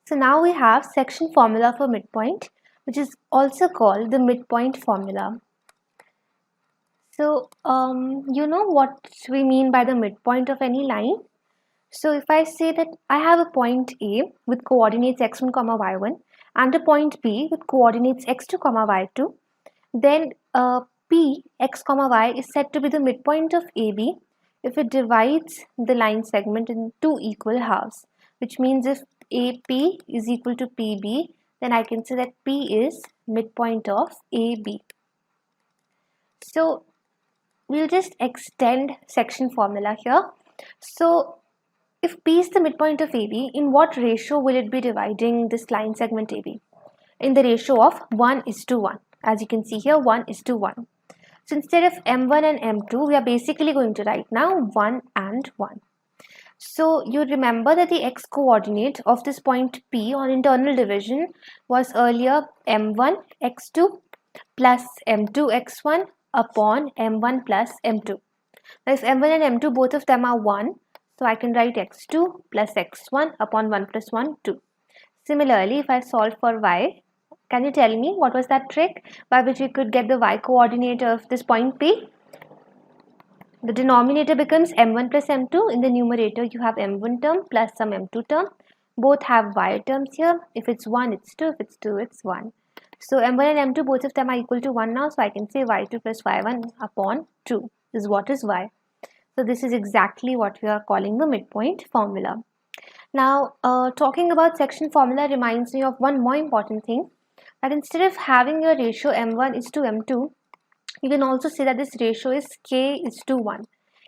So now we have section formula for midpoint, which is also called the midpoint formula. So you know what we mean by the midpoint of any line. So if I say that I have a point A with coordinates x1, y1 and a point B with coordinates x2, y2, then P x, y is said to be the midpoint of AB if it divides the line segment in two equal halves, which means if AP is equal to PB, then I can say that P is midpoint of AB. So we'll just extend section formula here. So if P is the midpoint of AB, in what ratio will it be dividing this line segment AB? In the ratio of 1:1. As you can see here, 1:1. So instead of M1 and M2, we are basically going to write now 1 and 1. So you remember that the x coordinate of this point P on internal division was earlier M1 x2 plus M2 x1 upon M1 plus M2. Now if M1 and M2 both of them are 1, so I can write x2 plus x1 upon 1 plus 1, 2. Similarly, if I solve for y, can you tell me what was that trick by which we could get the y coordinate of this point P? The denominator becomes m1 plus m2. In the numerator, you have m1 term plus some m2 term. Both have y terms here. If it's 1, it's 2. If it's 2, it's 1. So m1 and m2, both of them are equal to 1 now. So I can say y2 plus y1 upon 2 is what is y. So this is exactly what we are calling the midpoint formula. Now, talking about section formula reminds me of one more important thing, that instead of having your ratio m1 is to m2, you can also say that this ratio is k is to 1.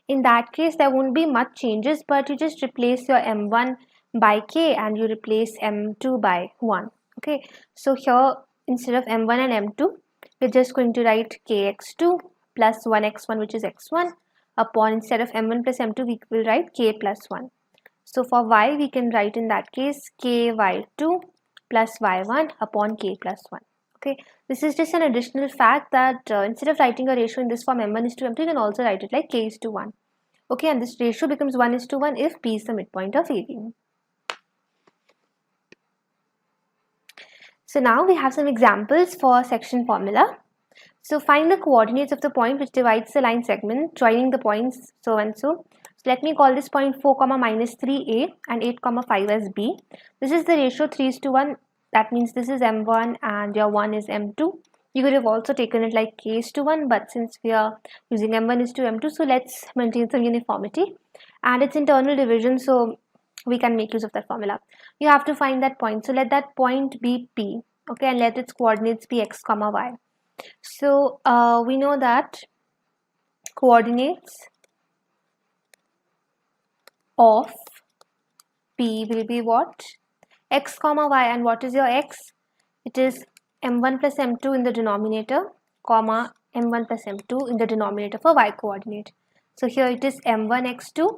In that case, there won't be much changes, but you just replace your m1 by k and you replace m2 by 1. Okay, so here instead of m1 and m2, we're just going to write kx2 plus 1x1, which is x1, upon, instead of m1 plus m2, we will write k plus 1. So for y, we can write in that case k y2 plus y1 upon k plus 1. Okay, this is just an additional fact that instead of writing a ratio in this form m1 is to m2, you can also write it like k is to 1. Okay, and this ratio becomes 1:1 if P is the midpoint of AB. So now we have some examples for section formula. So find the coordinates of the point which divides the line segment joining the points so and so. So let me call this point 4, minus 3a and 8, 5 as b. This is the ratio 3:1. That means this is m1 and your 1 is m2. You could have also taken it like k is to 1, but since we are using m1 is to m2, so let's maintain some uniformity. And it's internal division, so we can make use of that formula. You have to find that point. So let that point be P, okay, and let its coordinates be x, y. So we know that coordinates of P will be what? X, y, and what is your x? It is m1 plus m2 in the denominator, comma m1 plus m2 in the denominator for y coordinate. So here it is m1 x2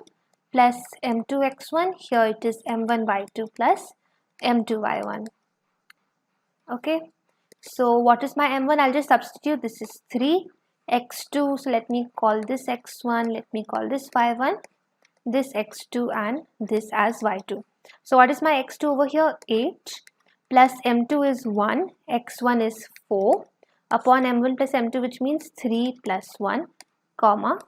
plus m2 x1. Here it is m1 y2 plus m2 y1. Okay. So what is my m1? I'll just substitute. This is 3 x2. So let me call this x1. Let me call this y1. This x2 and this as y2. So what is my x2 over here? 8 plus m2 is 1. x1 is 4 upon m1 plus m2, which means 3 plus 1, comma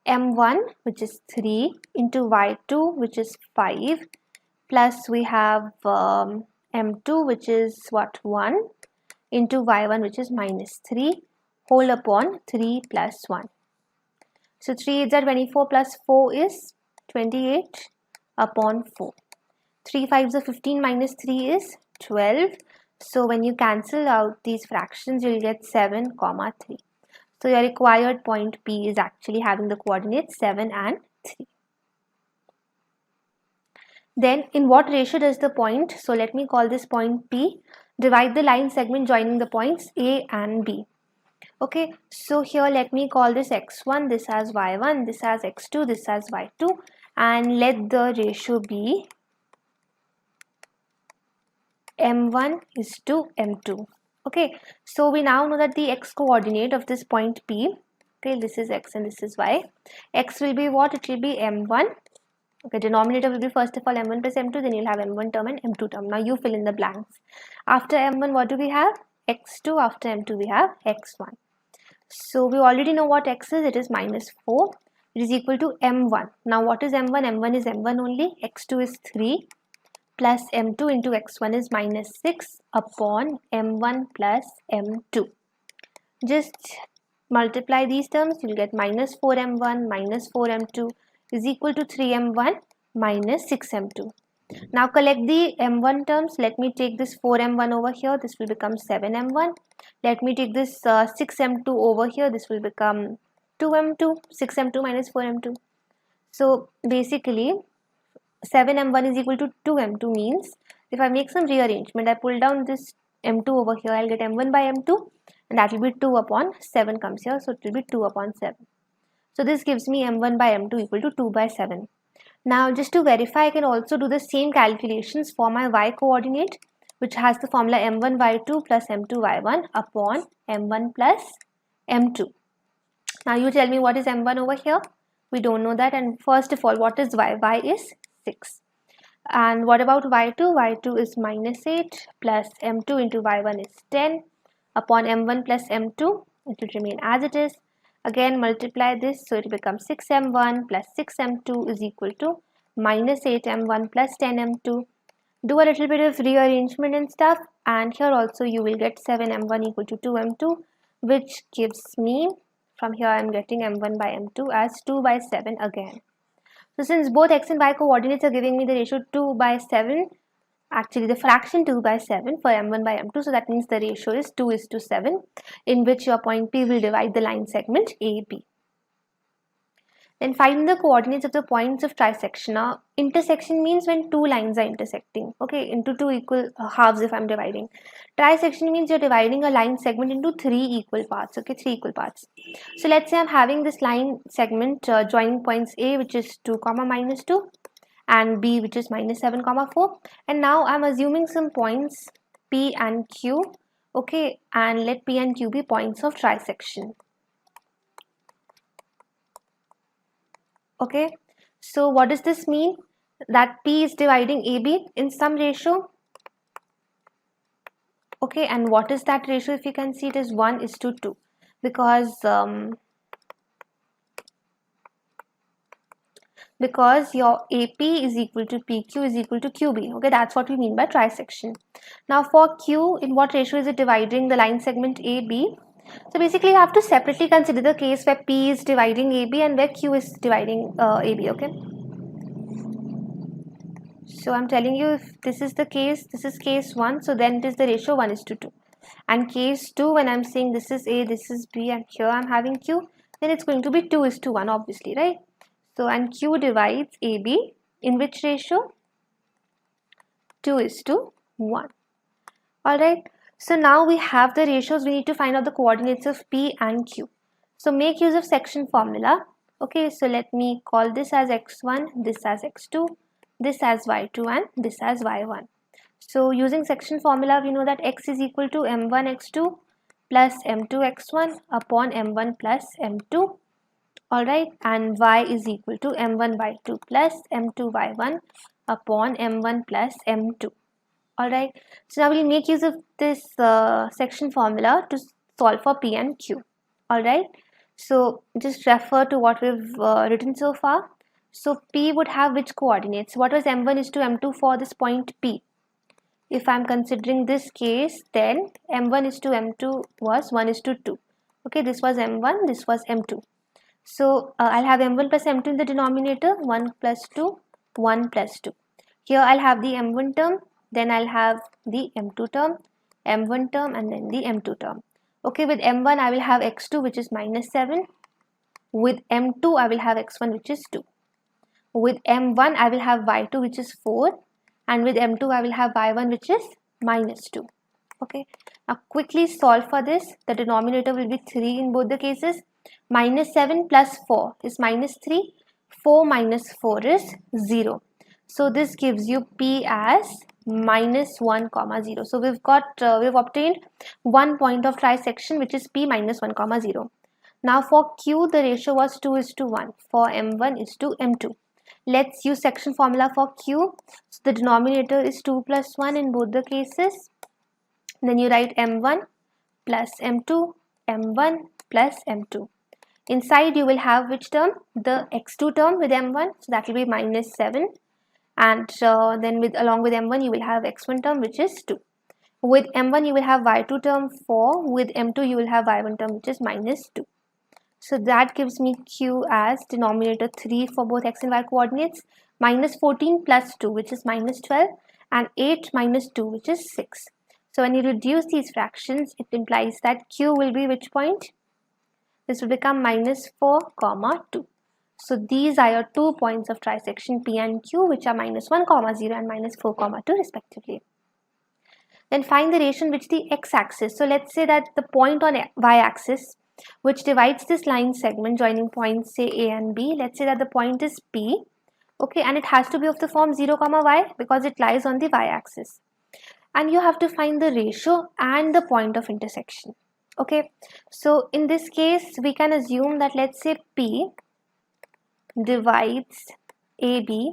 m1, which is 3 into y2, which is 5, plus we have m2, which is what, 1, into y1, which is minus 3, whole upon 3 plus 1. So 3 8s are 24 plus 4 is 28 upon 4. 3 5s are 15 minus 3 is 12. So when you cancel out these fractions, you'll get 7, 3. So your required point P is actually having the coordinates 7 and 3. Then in what ratio does the point, so let me call this point P, divide the line segment joining the points A and B. Okay, so here let me call this x1, this as y1, this as x2, this as y2, and let the ratio be m1 is to m2. Okay, so we now know that the x coordinate of this point P, okay, this is x and this is y. X will be what? It will be m1 Okay, denominator will be first of all m1 plus m2, then you'll have m1 term and m2 term. Now you fill in the blanks. After m1, what do we have? X2. After m2, we have x1. So we already know what x is. It is minus 4. It is equal to m1. Now what is m1? m1 is m1 only. x2 is 3 plus m2 into x1 is minus 6 upon m1 plus m2. Just multiply these terms. You'll get minus 4m1 minus 4m2 is equal to 3m1 minus 6m2. Now collect the m1 terms. Let me take this 4m1 over here. This will become 7m1. Let me take this 6m2 over here. This will become 2m2. 6m2 minus 4m2. So basically 7m1 is equal to 2m2 means if I make some rearrangement, I pull down this m2 over here, I'll get m1 by m2 and that will be 2 upon 7 comes here. So it will be 2 upon 7. So this gives me m1 by m2 equal to 2 by 7. Now just to verify, I can also do the same calculations for my y coordinate, which has the formula m1 y2 plus m2 y1 upon m1 plus m2. Now you tell me what is m1 over here. We don't know that, and first of all, what is y? Y is 6. And what about y2? Y2 is minus 8 plus m2 into y1 is 10 upon m1 plus m2. It will remain as it is. Again multiply this, so it becomes 6m1 plus 6m2 is equal to minus 8m1 plus 10m2. Do a little bit of rearrangement and stuff, and here also you will get 7m1 equal to 2m2, which gives me, from here I am getting m1 by m2 as 2 by 7 again. So since both x and y coordinates are giving me the ratio 2 by 7, actually the fraction 2 by 7 for m1 by m2, so that means the ratio is 2:7, in which your point P will divide the line segment AB. Then find the coordinates of the points of trisection. Now intersection means when two lines are intersecting, okay, into two equal halves if I'm dividing. Trisection means you're dividing a line segment into 3 equal parts, okay, 3 equal parts. So let's say I'm having this line segment joining points A, which is 2 comma minus 2, and B, which is minus 7 comma 4, and now I'm assuming some points P and Q, okay, and let P and Q be points of trisection. Okay, so what does this mean? That P is dividing AB in some ratio. Okay, and what is that ratio? If you can see, it is 1:2, because your AP is equal to PQ is equal to QB. Okay, that's what we mean by trisection. Now for Q, in what ratio is it dividing the line segment AB? So basically you have to separately consider the case where P is dividing AB and where Q is dividing AB, okay? So I'm telling you, if this is the case, this is case 1, so then it is the ratio 1:2. And case 2, when I'm saying this is A, this is B, and here I'm having Q, then it's going to be 2:1, obviously, right? So, and Q divides AB in which ratio? 2:1. Alright, so now we have the ratios. We need to find out the coordinates of P and Q. So make use of section formula. Okay, so let me call this as x1, this as x2, this as y2, and this as y1. So using section formula, we know that x is equal to m1 x2 plus m2 x1 upon m1 plus m2. Alright, and y is equal to m1 y2 plus m2 y1 upon m1 plus m2. Alright, so now we'll make use of this section formula to solve for P and Q. Alright, so just refer to what we've written so far. So P would have which coordinates? What was m1:m2 for this point P? If I'm considering this case, then m1:m2 was 1:2. Okay, this was m1, this was m2. So I'll have m1 plus m2 in the denominator, 1 plus 2, 1 plus 2. Here I'll have the m1 term, then I'll have the m2 term, m1 term, and then the m2 term. Okay, with m1 I will have x2, which is minus 7. With m2 I will have x1, which is 2. With m1 I will have y2, which is 4. And with m2 I will have y1, which is minus 2. Okay, now quickly solve for this. The denominator will be 3 in both the cases. Minus 7 plus 4 is minus 3. 4 minus 4 is 0. So this gives you P as minus 1 comma 0. So we've obtained one point of trisection, which is P minus 1 comma 0. Now for Q, the ratio was 2:1. For M1 is to M2. Let's use section formula for Q. So the denominator is 2 plus 1 in both the cases. Then you write M1 plus M2, M1 plus M2. Inside you will have which term? The x2 term with M1, so that will be minus 7, and then along with M1 you will have x1 term, which is 2. With M1 you will have y2 term 4, with M2 you will have y1 term, which is minus 2. So that gives me Q as denominator 3 for both x and y coordinates, minus 14 plus 2, which is minus 12, and 8 minus 2, which is 6. So when you reduce these fractions, it implies that Q will be which point? This will become minus 4, 2. So these are your 2 points of trisection P and Q, which are minus 1, 0 and minus 4, 2 respectively. Then find the ratio in which the x-axis. So let's say that the point on y-axis which divides this line segment joining points say A and B, let's say that the point is P, okay, and it has to be of the form 0, y because it lies on the y-axis. And you have to find the ratio and the point of intersection. Okay, so in this case we can assume that let's say P divides AB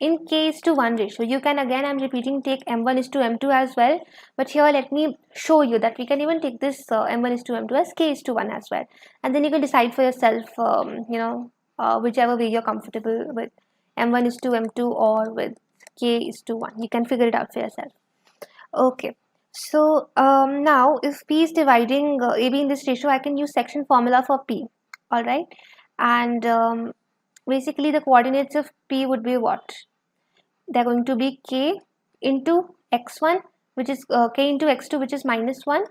in k is to 1 ratio. You can, again I'm repeating, take M1 is to M2 as well, but here let me show you that we can even take this M1 is to M2 as k is to 1 as well, and then you can decide for yourself whichever way you're comfortable with, M1 is to M2 or with k is to 1. You can figure it out for yourself. Okay, so now if P is dividing AB in this ratio, I can use section formula for P. Alright, and basically the coordinates of P would be what? They're going to be k into x1, which is k into x2, which is minus 1,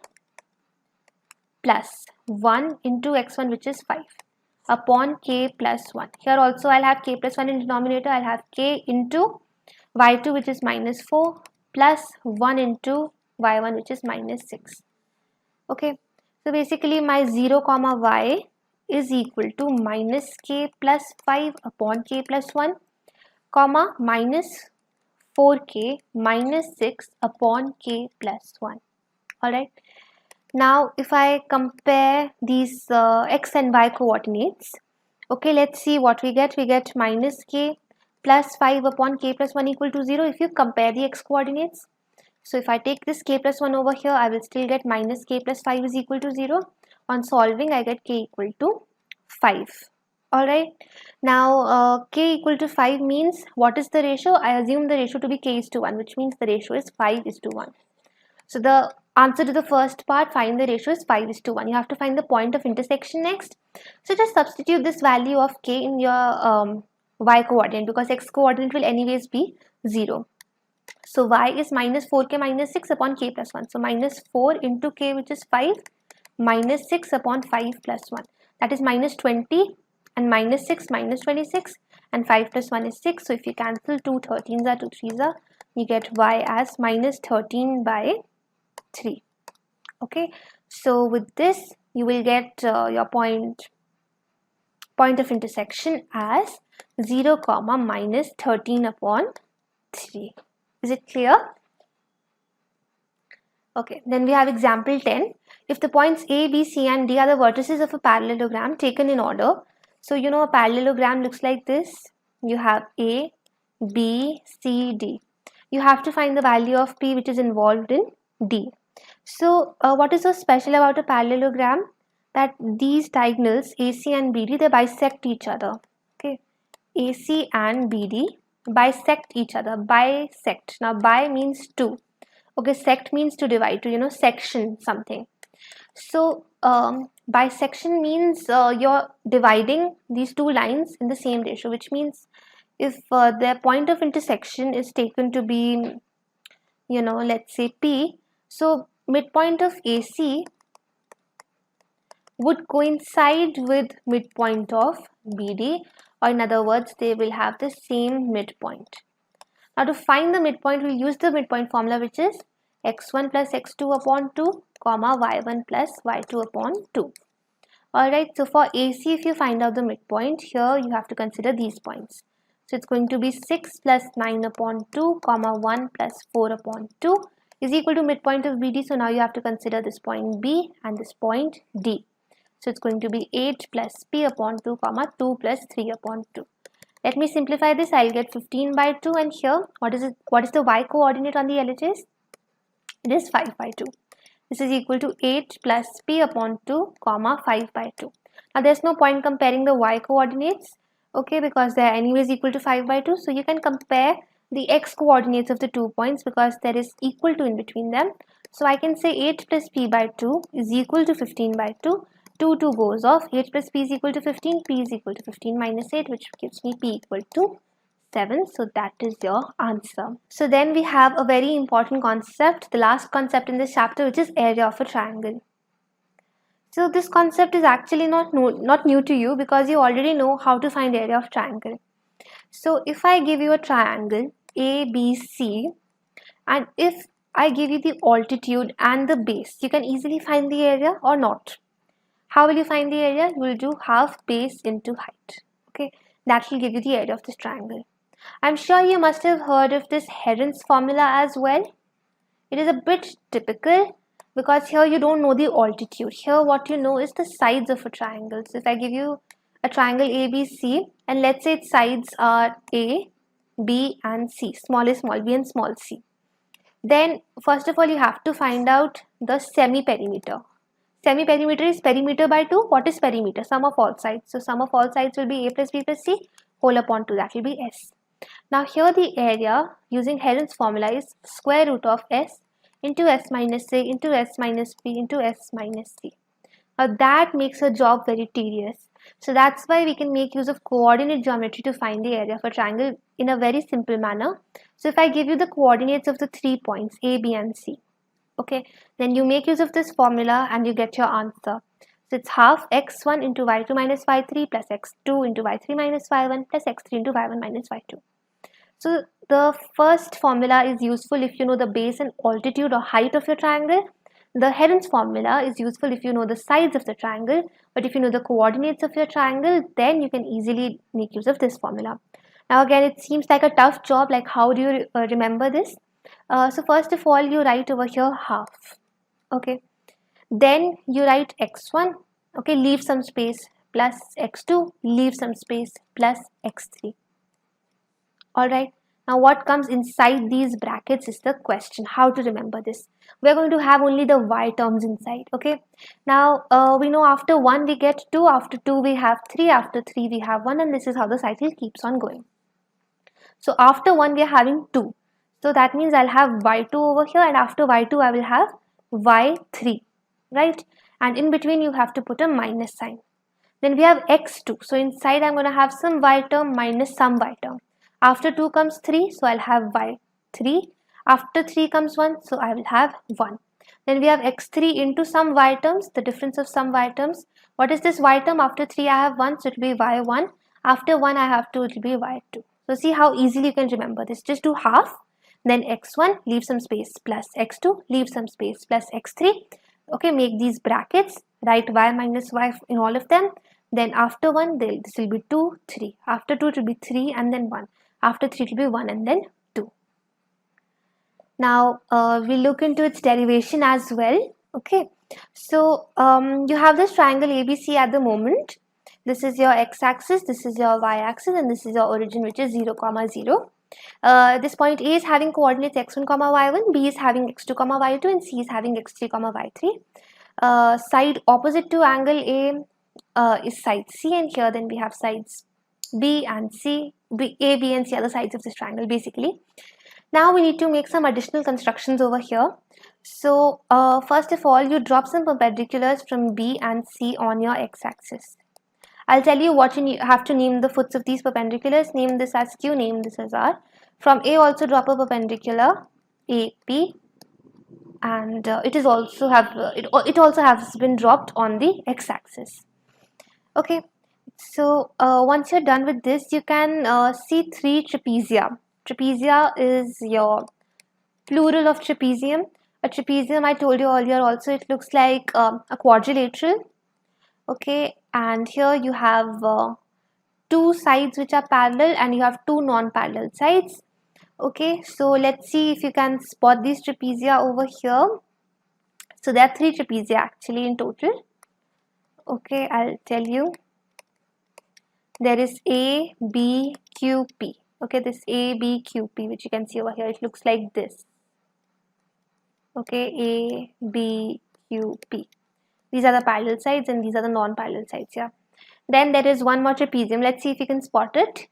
plus 1 into x1, which is 5, upon k plus 1. Here also I'll have k plus 1 in denominator. I'll have k into y2, which is minus 4, plus 1 into y1, which is minus 6. Okay, so basically my 0, y is equal to minus k plus 5 upon k plus 1, comma minus 4k minus 6 upon k plus 1. Alright, now if I compare these x and y coordinates, okay, let's see what we get. We get minus k plus 5 upon k plus 1 equal to 0 if you compare the x coordinates. So if I take this k plus 1 over here, I will still get minus k plus 5 is equal to 0. On solving, I get k equal to 5. Alright, now k equal to 5 means what is the ratio? I assume the ratio to be k is to 1, which means the ratio is 5 is to 1. So the answer to the first part, find the ratio, is 5 is to 1. You have to find the point of intersection next. So just substitute this value of k in your y coordinate, because x coordinate will anyways be 0. So y is minus 4k minus 6 upon k plus 1. So minus 4 into k, which is 5, minus 6 upon 5 plus 1. That is minus 20, and minus 6 minus 26, and 5 plus 1 is 6. So if you cancel 2 13s are 2 3s are, you get y as minus 13 by 3. Okay, so with this you will get your point of intersection as 0, minus 13 upon 3. Is it clear? Okay, then we have example 10. If the points A, B, C and D are the vertices of a parallelogram taken in order. So you know a parallelogram looks like this. You have A, B, C, D. You have to find the value of P which is involved in D. So what is so special about a parallelogram? That these diagonals AC and BD, they bisect each other. Okay, AC and BD bisect each other. Bisect. Now bi means two. Okay, sect means to divide, to section something. So bisection means you're dividing these two lines in the same ratio, which means if their point of intersection is taken to be, let's say P, so midpoint of AC would coincide with midpoint of BD, or in other words, they will have the same midpoint. Now to find the midpoint, we'll use the midpoint formula, which is x1 plus x2 upon 2, comma y1 plus y2 upon 2. Alright, so for AC, if you find out the midpoint, here you have to consider these points. So it's going to be 6 plus 9 upon 2, comma 1 plus 4 upon 2 is equal to midpoint of BD. So now you have to consider this point B and this point D. So it's going to be 8 plus P upon 2, comma 2 plus 3 upon 2. Let me simplify this. I'll get 15 by 2, and here what is it? What is the y coordinate on the LHS? It is 5 by 2. This is equal to 8 plus p upon 2 comma 5 by 2. Now there's no point comparing the y coordinates, okay, because they are anyways equal to 5 by 2. So you can compare the x coordinates of the 2 points because there is equal to in between them. So I can say 8 plus p by 2 is equal to 15 by 2. 2 goes off. 8 plus p is equal to 15. P is equal to 15 minus 8, which gives me p equal to 7. So that is your answer. So then we have a very important concept, the last concept in this chapter, which is area of a triangle. So this concept is actually not new to you because you already know how to find area of triangle. So if I give you a triangle ABC, and if I give you the altitude and the base, you can easily find the area or not. How will you find the area? You will do half base into height. Okay, that will give you the area of this triangle. I'm sure you must have heard of this Heron's formula as well. It is a bit typical because here you don't know the altitude. Here what you know is the sides of a triangle. So if I give you a triangle ABC and let's say its sides are A, B and C, small a, small b and small c. Then first of all you have to find out the semi-perimeter. Semi-perimeter is perimeter by 2. What is perimeter? Sum of all sides. So sum of all sides will be A plus B plus C, whole upon 2, that will be S. Now here the area using Heron's formula is square root of S into S minus A into S minus B into S minus C. Now that makes a job very tedious. So that's why we can make use of coordinate geometry to find the area of a triangle in a very simple manner. So if I give you the coordinates of the 3 points A, B and C, okay, then you make use of this formula and you get your answer. So it's half x1 into y2 minus y3 plus x2 into y3 minus y1 plus x3 into y1 minus y2. So the first formula is useful if you know the base and altitude or height of your triangle. The Heron's formula is useful if you know the sides of the triangle, but if you know the coordinates of your triangle, then you can easily make use of this formula. Now again, it seems like a tough job, like how do you remember this? So first of all, you write over here half, okay. Then you write x1, okay, leave some space, plus x2, leave some space, plus x3. Alright, now what comes inside these brackets is the question, how to remember this. We are going to have only the y terms inside, okay. Now we know after 1 we get 2, after 2 we have 3, after 3 we have 1, and this is how the cycle keeps on going. So after 1 we are having 2. So that means I'll have y2 over here, and after y2 I will have y3, right? And in between you have to put a minus sign. Then we have x2. So inside I'm going to have some y term minus some y term. After 2 comes 3, so I'll have y3. After 3 comes 1, so I will have 1. Then we have x3 into some y terms, the difference of some y terms. What is this y term? After 3 I have 1, so it will be y1. After 1 I have 2, it will be y2. So see how easily you can remember this. Just do half, then x1, leave some space, plus x2, leave some space, plus x3. Okay, make these brackets, write y minus y in all of them. Then after 1, this will be 2, 3. After 2, it will be 3 and then 1. After 3, it will be 1 and then 2. Now, we'll look into its derivation as well. Okay, so you have this triangle ABC at the moment. This is your x-axis, this is your y-axis, and this is your origin, which is 0, 0. This point A is having coordinates x1, y1, B is having x2, y2, and C is having x3, y3. Side opposite to angle A is side C, and here then we have sides B and C. A, B and C are the sides of this triangle basically. Now we need to make some additional constructions over here. So first of all, you drop some perpendiculars from B and C on your x-axis. I'll tell you what you have to name the foots of these perpendiculars. Name this as Q, name this as R. From A also drop a perpendicular AP, and it also has been dropped on the x-axis. Okay, so once you're done with this, you can see 3 trapezia. Trapezia is your plural of trapezium. A trapezium, I told you earlier also, it looks like a quadrilateral. Okay, and here you have 2 sides which are parallel and you have 2 non-parallel sides. Okay, so let's see if you can spot these trapezia over here. So there are 3 trapezia actually in total. Okay, I'll tell you. there is A, B, Q, P. Okay, this A, B, Q, P, which you can see over here, it looks like this. Okay, A, B, Q, P. These are the parallel sides and these are the non-parallel sides, yeah. Then there is one more trapezium. Let's see if you can spot it.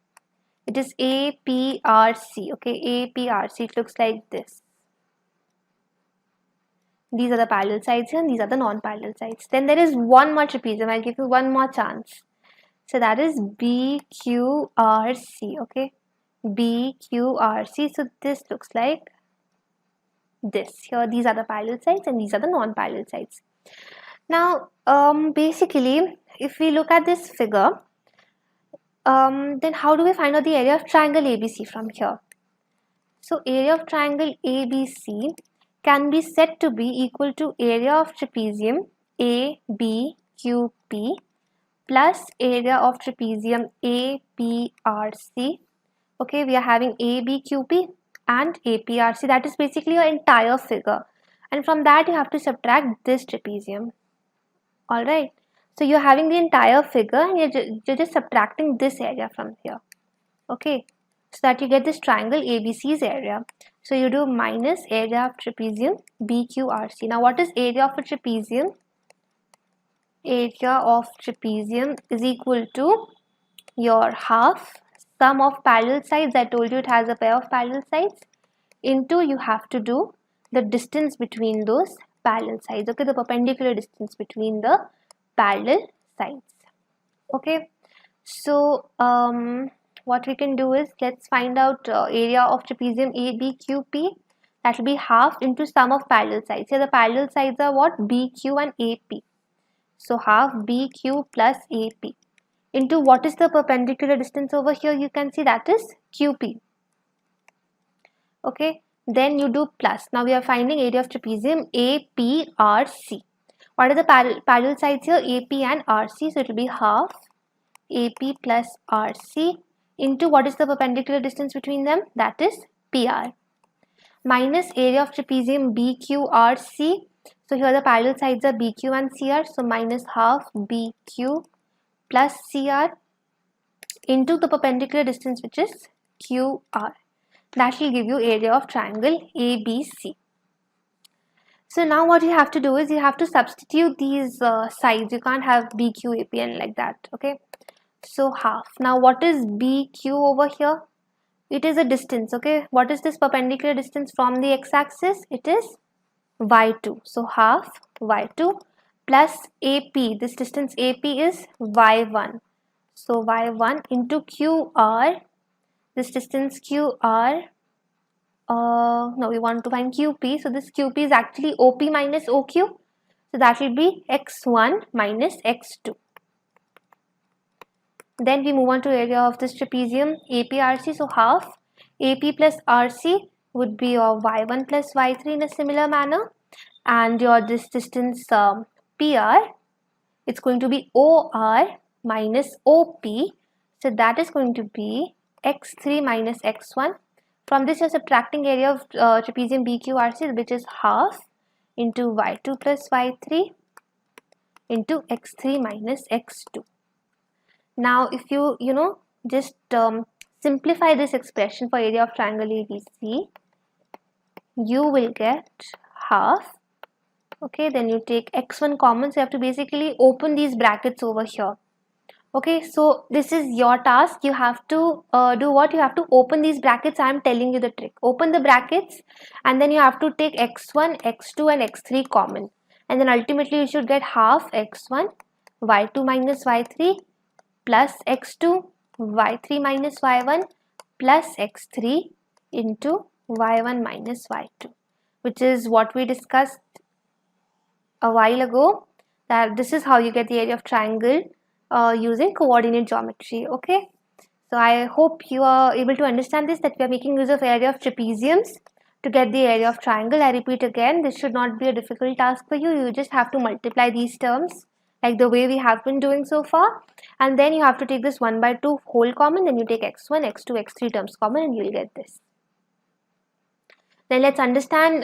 It is APRC. Okay, APRC. It looks like this. These are the parallel sides here and these are the non-parallel sides. Then there is one more trapezium. I'll give you one more chance. So that is BQRC. Okay, BQRC. So this looks like this. Here, these are the parallel sides and these are the non-parallel sides. Now, basically, if we look at this figure, then how do we find out the area of triangle ABC from here? So area of triangle ABC can be said to be equal to area of trapezium ABQP plus area of trapezium APRC. Okay, we are having ABQP and APRC. That is basically your entire figure. And from that you have to subtract this trapezium. Alright. So you're having the entire figure and you're just subtracting this area from here. Okay. So that you get this triangle ABC's area. So you do minus area of trapezium BQRC. Now what is area of a trapezium? Area of trapezium is equal to your half sum of parallel sides. I told you it has a pair of parallel sides, into you have to do the distance between those parallel sides. Okay, the perpendicular distance between the parallel sides. Okay, so what we can do is, let's find out area of trapezium ABQP. That will be half into sum of parallel sides. Here the parallel sides are what? BQ and AP. So half BQ plus AP into what is the perpendicular distance over here? You can see that is QP. Okay, then you do plus. Now we are finding area of trapezium APRC. What are the parallel sides here? AP and RC. So it will be half AP plus RC into what is the perpendicular distance between them? That is PR. Minus area of trapezium BQRC. So here the parallel sides are BQ and CR. So minus half BQ plus CR into the perpendicular distance, which is QR. That will give you area of triangle ABC. So now what you have to do is you have to substitute these sides. You can't have BQ, APN like that. Okay. So half. Now what is BQ over here? It is a distance. Okay. What is this perpendicular distance from the x-axis? It is y2. So half y2 plus AP. This distance AP is y1. So y1 into QR. This distance QR. No, we want to find QP. So this QP is actually OP minus OQ. So that will be x1 minus x2. Then we move on to area of this trapezium APRC. So half AP plus RC would be your y1 plus y3 in a similar manner. And your this distance PR, it's going to be OR minus OP. So that is going to be x3 minus x1. From this, you're subtracting area of trapezium BQRC, which is half into y2 plus y3 into x3 minus x2. Now, if you just simplify this expression for area of triangle ABC, you will get half. Okay, then you take x1 common, so you have to basically open these brackets over here. Okay, so this is your task. You have to do what? You have to open these brackets. I am telling you the trick. Open the brackets and then you have to take x1, x2 and x3 common. And then ultimately you should get half x1, y2 minus y3 plus x2, y3 minus y1 plus x3 into y1 minus y2, which is what we discussed a while ago, that this is how you get the area of triangle using coordinate geometry. Okay, so I hope you are able to understand this, that we are making use of area of trapeziums to get the area of triangle. I repeat again, this should not be a difficult task for you. You just have to multiply these terms like the way we have been doing so far, and then you have to take this 1 by 2 whole common, then you take x1, x2, x3 terms common and you will get this. Then let's understand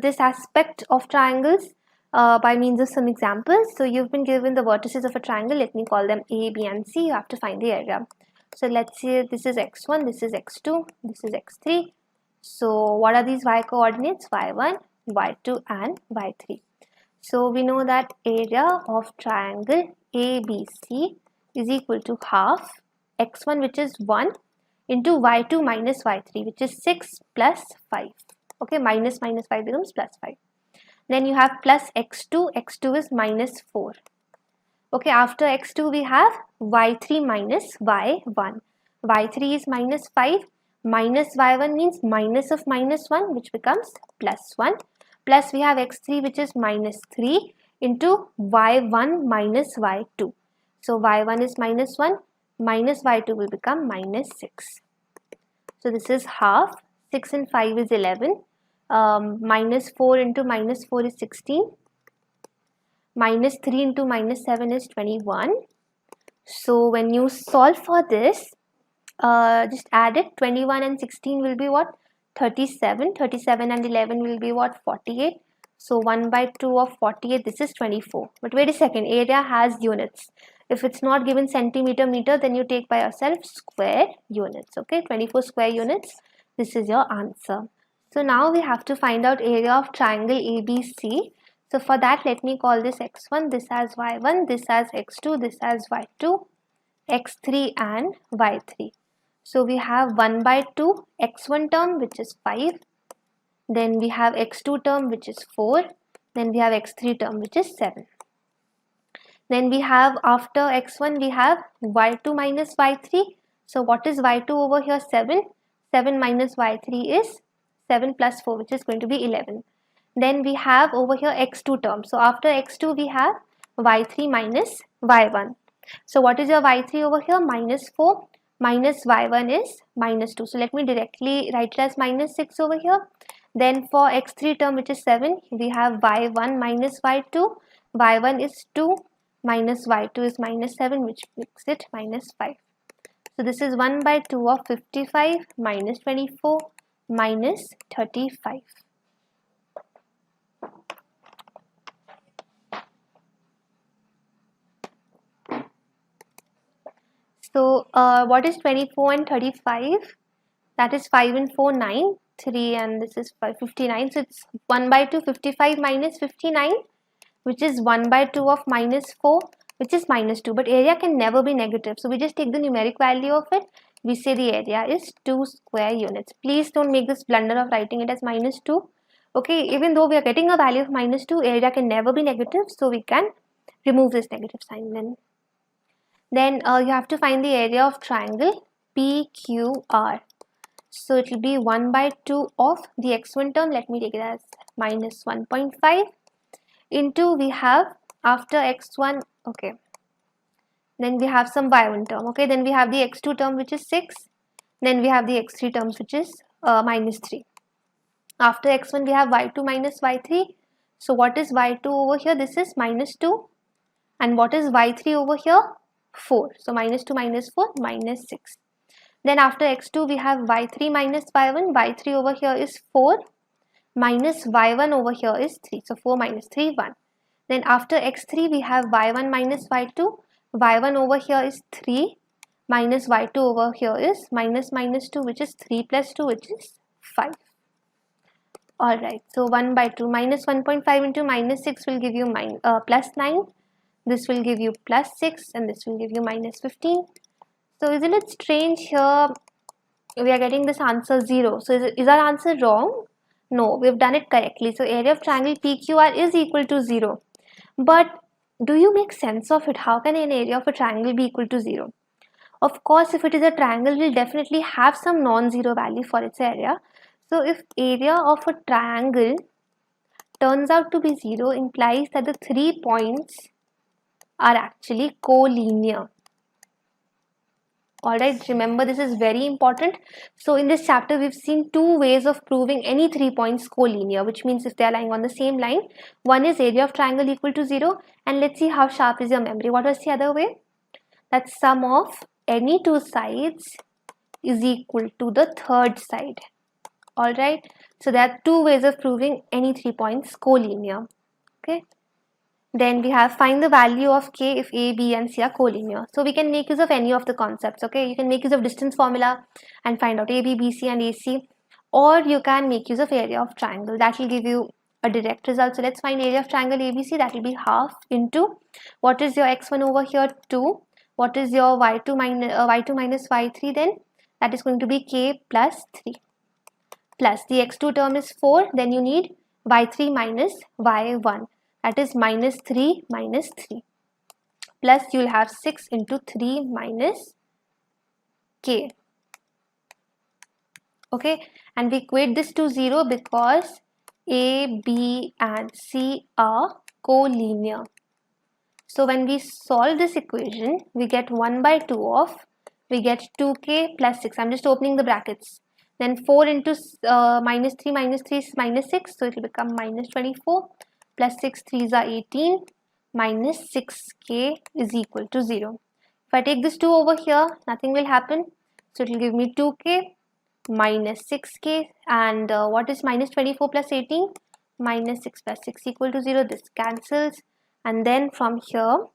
this aspect of triangles. by means of some examples. So you've been given the vertices of a triangle. Let me call them A, B and C. You have to find the area. So let's say this is x1, this is x2, this is x3. So what are these y coordinates? y1, y2 and y3. So we know that area of triangle ABC is equal to half x1, which is 1, into y2 minus y3, which is 6 plus 5. Okay, minus 5 becomes plus 5. Then you have plus x2, x2 is minus 4. Okay, after x2 we have y3 minus y1. y3 is minus 5, minus y1 means minus of minus 1, which becomes plus 1. Plus we have x3, which is minus 3, into y1 minus y2. So y1 is minus 1, minus y2 will become minus 6. So this is half. 6 and 5 is 11. Minus 4 into minus 4 is 16. Minus 3 into minus 7 is 21. So when you solve for this, just add it. 21 and 16 will be what? 37. 37 and 11 will be what? 48. So 1 by 2 of 48, this is 24. But wait a second, area has units. If it's not given centimeter, meter, then you take by yourself square units. Okay, 24 square units. This is your answer. So now we have to find out area of triangle ABC. So for that, let me call this x1, this as y1, this as x2, this as y2, x3 and y3. So we have 1 by 2 x1 term, which is 5. Then we have x2 term, which is 4. Then we have x3 term, which is 7. Then we have after x1 we have y2 minus y3. So what is y2 over here? 7. 7 minus y3 is 7 plus 4, which is going to be 11. Then we have over here x2 term. So after x2 we have y3 minus y1. So what is your y3 over here? Minus 4 minus y1 is minus 2. So let me directly write it as minus 6 over here. Then for x3 term, which is 7, we have y1 minus y2. y1 is 2 minus y2 is minus 7, which makes it minus 5. So this is 1 by 2 of 55 minus 24 minus 35. So what is 24 and 35? That is 5 and 4, 9, 3 and this is 59. So it's 1 by 2, 55 minus 59, which is 1 by 2 of minus 4, which is minus 2. But area can never be negative. So we just take the numeric value of it. We say the area is 2 square units. Please don't make this blunder of writing it as minus 2. Okay, even though we are getting a value of minus 2, area can never be negative. So we can remove this negative sign then. Then you have to find the area of triangle PQR. So it will be 1 by 2 of the x1 term. Let me take it as minus 1.5 into we have after x1. Okay. Then we have some y1 term. Okay. Then we have the x2 term, which is 6. Then we have the x3 terms, which is minus 3. After x1 we have y2 minus y3. So what is y2 over here? This is minus 2. And what is y3 over here? 4. So minus 2 minus 4 minus 6. Then after x2 we have y3 minus y1. y3 over here is 4 minus y1 over here is 3. So 4 minus 3, 1. Then after x3 we have y1 minus y2. y1 over here is 3 minus y2 over here is minus 2, which is 3 plus 2, which is 5. Alright, so 1 by 2 minus 1.5 into minus 6 will give you plus 9. This will give you plus 6 and this will give you minus 15. So isn't it strange here we are getting this answer 0. So is our answer wrong? No, we've done it correctly. So area of triangle PQR is equal to 0. But do you make sense of it? How can an area of a triangle be equal to 0? Of course, if it is a triangle, we'll definitely have some non-zero value for its area. So if area of a triangle turns out to be 0, implies that the 3 points are actually collinear. Alright, remember this is very important. So in this chapter, we've seen 2 ways of proving any 3 points collinear, which means if they are lying on the same line. One is area of triangle equal to 0, and let's see how sharp is your memory. What was the other way? That sum of any 2 sides is equal to the third side. Alright, so there are 2 ways of proving any 3 points collinear. Okay. Then we have find the value of k if a, b and c are collinear. So we can make use of any of the concepts. Okay, you can make use of distance formula and find out a, b, b, c and ac, or you can make use of area of triangle. That will give you a direct result. So let's find area of triangle ABC. That will be half into what is your x1 over here, 2. What is your y2 minus y3 then? That is going to be k plus 3. Plus the x2 term is 4. Then you need y3 minus y1. That is minus 3 minus 3. Plus you will have 6 into 3 minus k. Okay, and we equate this to 0 because a, b and c are collinear. So when we solve this equation, we get 1 by 2 of, we get 2k plus 6. I'm just opening the brackets. Then 4 into minus 3 is minus 6. So it will become minus 24 plus 6 3s are 18 minus 6k is equal to 0. If I take this 2 over here, nothing will happen. So it will give me 2k minus 6k, and what is minus 24 plus 18? Minus 6 plus 6 equal to 0. This cancels, and then from here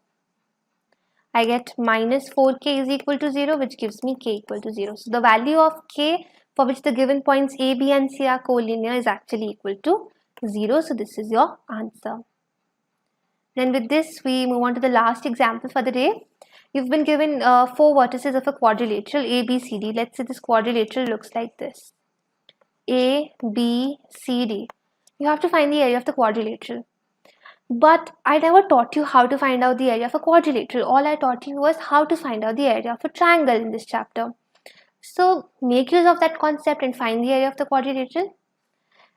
I get minus 4k is equal to 0, which gives me k equal to 0. So the value of k for which the given points a, b and c are collinear is actually equal to 0. So this is your answer. Then with this we move on to the last example for the day. You've been given 4 vertices of a quadrilateral A, B, C, D. Let's say this quadrilateral looks like this. A, B, C, D. You have to find the area of the quadrilateral. But I never taught you how to find out the area of a quadrilateral. All I taught you was how to find out the area of a triangle in this chapter. So make use of that concept and find the area of the quadrilateral,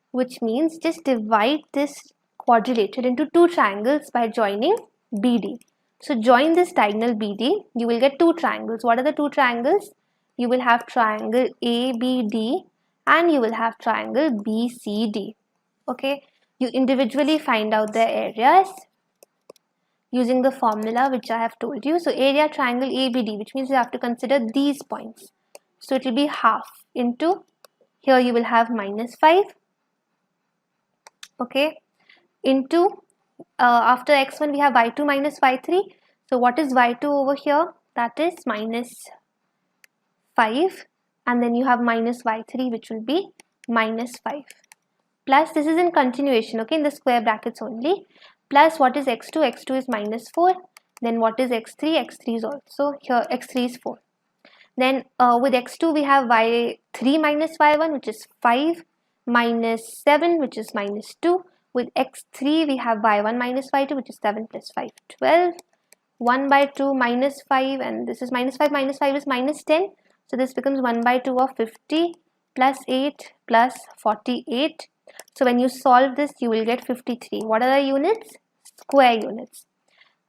which means just divide this quadrilateral into 2 triangles by joining BD. So join this diagonal BD, you will get 2 triangles. What are the 2 triangles? You will have triangle ABD and you will have triangle BCD. Okay, you individually find out their areas using the formula which I have told you. So area triangle ABD, which means you have to consider these points. So it will be half into, here you will have minus 5. Okay, into after x1 we have y2 minus y3. So what is y2 over here? That is minus 5, and then you have minus y3, which will be minus 5. Plus this is in continuation, okay, in the square brackets only. Plus what is x2? X2 is minus 4. Then what is x3? X3 is also here, x3 is 4. Then with x2 we have y3 minus y1, which is 5, minus 7, which is minus 2. With x3 we have y1 minus y2, which is 7 plus 5, 12. 1 by 2 minus 5, and this is minus 5 is minus 10. So this becomes 1 by 2 of 50 plus 8 plus 48. So when you solve this, you will get 53. What are the units? Square units.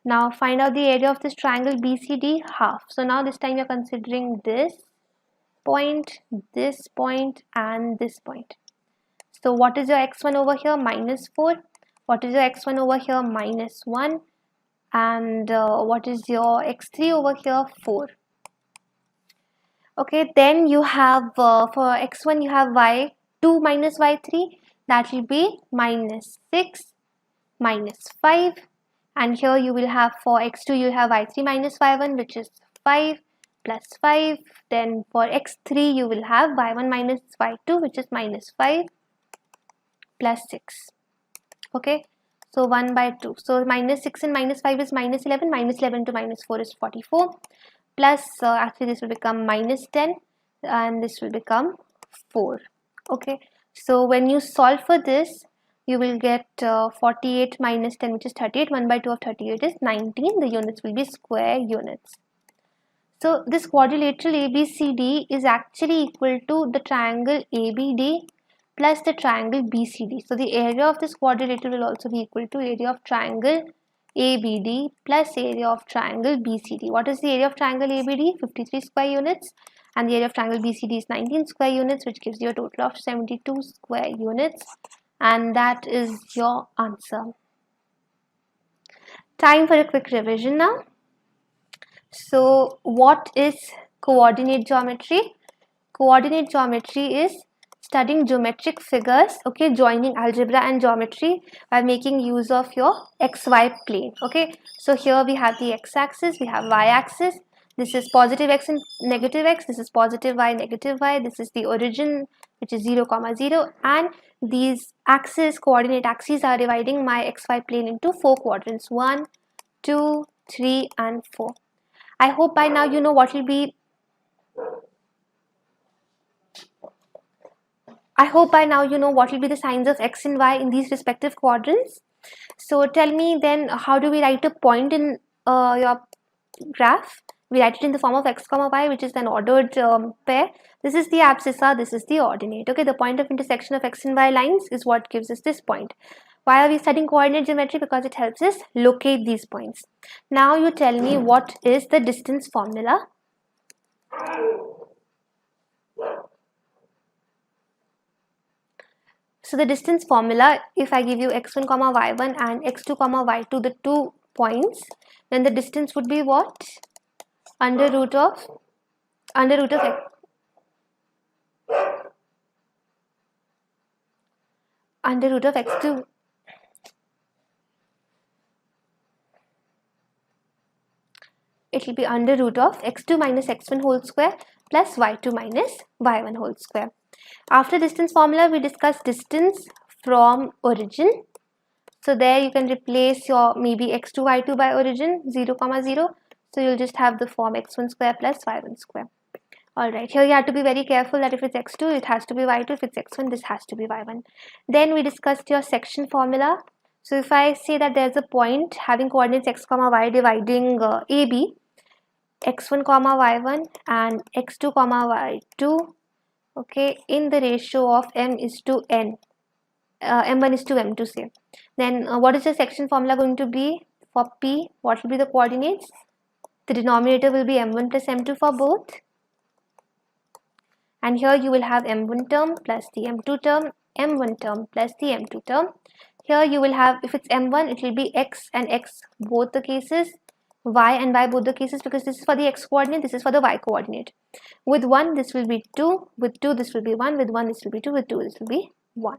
Now find out the area of this triangle BCD, half. So now this time you're considering this point, and this point. So what is your x1 over here? Minus 4. What is your x1 over here? Minus 1. And what is your x3 over here? 4. Okay, then you have for x1 you have y2 minus y3. That will be minus 6 minus 5. And here you will have for x2 you will have y3 minus y1, which is 5 plus 5. Then for x3 you will have y1 minus y2, which is minus 5 plus 6. Okay, so 1 by 2. So minus 6 and minus 5 is minus 11. Minus 11 to minus 4 is 44. Plus actually this will become minus 10 and this will become 4. Okay, so when you solve for this, you will get 48 minus 10, which is 38. 1 by 2 of 38 is 19. The units will be square units. So this quadrilateral ABCD is actually equal to the triangle ABD plus the triangle BCD. So the area of this quadrilateral will also be equal to area of triangle ABD plus area of triangle BCD. What is the area of triangle ABD? 53 square units, and the area of triangle BCD is 19 square units, which gives you a total of 72 square units, and that is your answer. Time for a quick revision now. So what is coordinate geometry? Coordinate geometry is studying geometric figures, okay, joining algebra and geometry by making use of your xy plane. Okay, so here we have the x-axis, we have y-axis. This is positive x and negative x, this is positive y, negative y, this is the origin, which is 0 comma 0, and these axes, coordinate axes, are dividing my xy plane into 4 quadrants: 1, 2, 3 and 4. I hope by now you know what will be the signs of x and y in these respective quadrants. So tell me then, how do we write a point in your graph? We write it in the form of x comma y, which is an ordered pair. This is the abscissa, this is the ordinate. Okay, the point of intersection of x and y lines is what gives us this point. Why are we studying coordinate geometry? Because it helps us locate these points. Now you tell me, what is the distance formula? So the distance formula, if I give you x1 comma y1 and x2 comma y2, the 2 points, then the distance would be what? Under root of x. Under root of x2. It will be under root of x2 minus x1 whole square plus y2 minus y1 whole square. After distance formula, we discuss distance from origin. So there you can replace your maybe x2 y2 by origin 0 comma 0. So you'll just have the form x1 square plus y1 square. Alright, here you have to be very careful that if it's x2, it has to be y2. If it's x1, this has to be y1. Then we discussed your section formula. So if I say that there's a point having coordinates x comma y dividing AB, x1 comma y1 and x2 comma y2, okay, in the ratio of m is to n, m1 is to m2 say, then what is the section formula going to be for P? What will be the coordinates? The denominator will be m1 plus m2 for both, and here you will have m1 term plus the m2 term, m1 term plus the m2 term. Here you will have, if it's m1, it will be x and x both the cases, y and y both the cases, because this is for the x coordinate, this is for the y coordinate. With 1 this will be 2, with 2 this will be 1, with 1 this will be 2, with 2 this will be 1.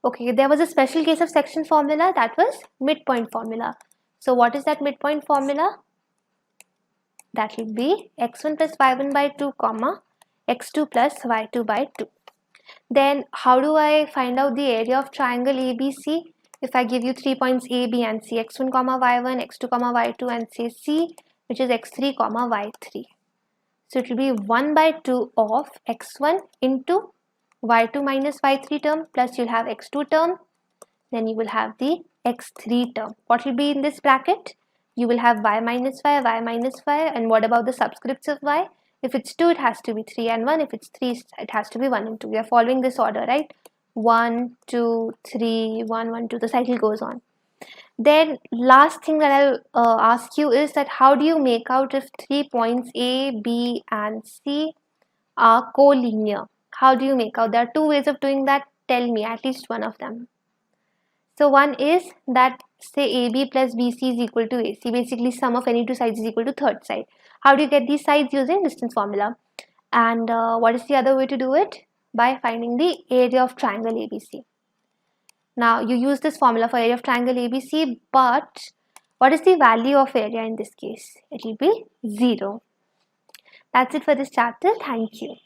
Okay, there was a special case of section formula, that was midpoint formula. So what is that midpoint formula? That will be x1 plus y1 by 2 comma x2 plus y2 by 2. Then how do I find out the area of triangle ABC? If I give you 3 points A, B and C, x1 comma y1, x2 comma y2 and say C, which is x3 comma y3. So it will be 1 by 2 of x1 into y2 minus y3 term, plus you'll have x2 term, then you will have the x3 term. What will be in this bracket? You will have y minus y, and what about the subscripts of y? If it's 2, it has to be 3 and 1. If it's 3, it has to be 1 and 2. We are following this order, right? 1, 2, 3, 1, 1, 2. The cycle goes on. Then last thing that I'll ask you is that how do you make out if 3 points A, B and C are collinear? How do you make out? There are 2 ways of doing that. Tell me at least one of them. So one is that say AB plus BC is equal to AC. Basically sum of any 2 sides is equal to third side. How do you get these sides? Using distance formula. And what is the other way to do it? By finding the area of triangle ABC. Now you use this formula for area of triangle ABC, but what is the value of area in this case? It will be 0. That's it for this chapter. Thank you.